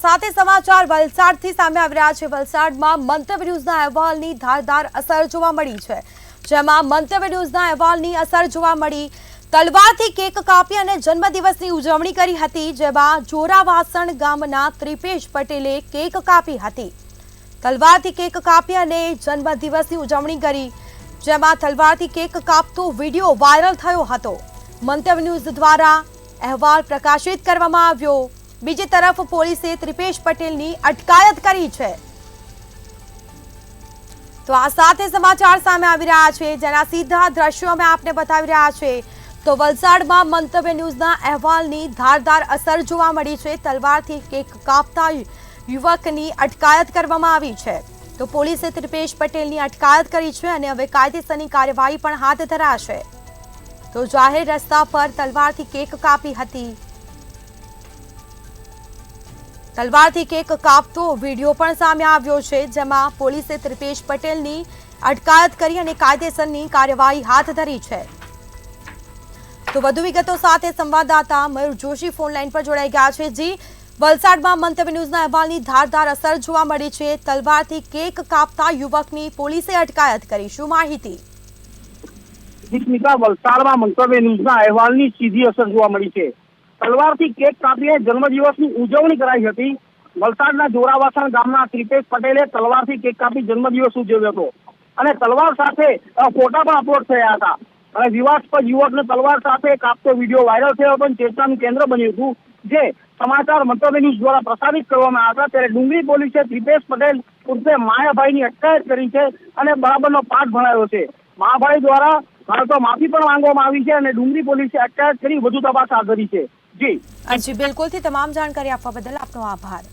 સાથે સમાચાર વલસાડથી સામે આવી રહ્યા છે। વલસાડમાં મંતવ્ય ન્યૂઝના અહેવાલની ધારદાર અસર જોવા મળી છે, જેમાં મંતવ્ય ન્યૂઝના અહેવાલની અસર જોવા મળી। તલવારથી કેક કાપી અને જન્મદિવસની ઉજવણી કરી હતી, જેમાં જોરાવાસણ ગામના ત્રિપેશ પટેલે કેક કાપી હતી। તલવારથી કેક કાપી અને જન્મદિવસની ઉજવણી કરી, જેમાં તલવારથી કેક કાપતો વિડીયો વાયરલ થયો હતો। મંતવ્ય ન્યૂઝ દ્વારા અહેવાલ પ્રકાશિત કરવામાં આવ્યો। બીજી તરફ પોલીસે ત્રિપેશ પટેલની અટકાયત કરી છે। તો આ સાથે સમાચાર સામે આવી રહ્યા છે, જેના સીધા દ્રશ્યો અમે આપને બતાવી રહ્યા છે। તો વલસાડમાં મંતવ્ય ન્યૂઝના અહેવાલની ધારદાર અસર જોવા મળી છે। તલવારથી કેક કાપતા યુવકની અટકાયત કરવામાં આવી છે। તો પોલીસે ત્રિપેશ પટેલની અટકાયત કરી છે અને હવે કાયદેસરની કાર્યવાહી પણ હાથ ધરાશે। તો જાહેર રસ્તા પર તલવારથી કેક કાપી હતી। તલવારથી કેક કાપતો વિડીયો પણ સામે આવ્યો છે, જેમાં પોલીસે ત્રિપેશ પટેલની અટકાયત કરી અને કાયદેસરની કાર્યવાહી હાથ ધરી છે। તો વધુ વિગતો સાથે સંવાદદાતા મયુર જોશી ફોન લાઈન પર જોડાઈ ગયા છે। જી, વલસાડમાં મંતવ્ય ન્યૂઝના અહેવાલની ધારદાર અસર જોવા મળી છે। તલવારથી કેક કાપતા યુવકની પોલીસે અટકાયત કરી, શું માહિતી? વલસાડમાં મંતવ્ય ન્યૂઝના અહેવાલની સીધી અસર જોવા મળી છે। તલવારથી કેક કાપીને જન્મદિવસની ઉજવણી કરાઈ હતી। વલસાડના જોરાવાસણ ગામના ત્રિપેશ પટેલે તલવારથી કેક કાપી જન્મદિવસ ઉજવ્યો હતો અને તલવાર સાથે ફોટા પણ અપલોડ થયા હતા અને વિવાદાસ્પદ યુવકને તલવાર સાથે કાપતો વિડીયો વાયરલ થયો હતો, ચર્ચાનું કેન્દ્ર બન્યું હતું, જે સમાચાર મંતવ્ય ન્યૂઝ દ્વારા પ્રસારિત કરવામાં આવ્યા હતા। ત્યારે ડુંગરી પોલીસે ત્રિપેશ પટેલ ઉર્ફે માયાભાઈની અટકાયત કરી છે અને બરાબરનો પાઠ ભણાયો છે। માયાભાઈ દ્વારા તો માફી પણ માંગવામાં આવી છે અને ડુંગરી પોલીસે અટકાયત કરી વધુ તપાસ હાથ ધરી છે। જી બિલકુલથી તમામ જાણકારી આપવા બદલ આપનો આભાર।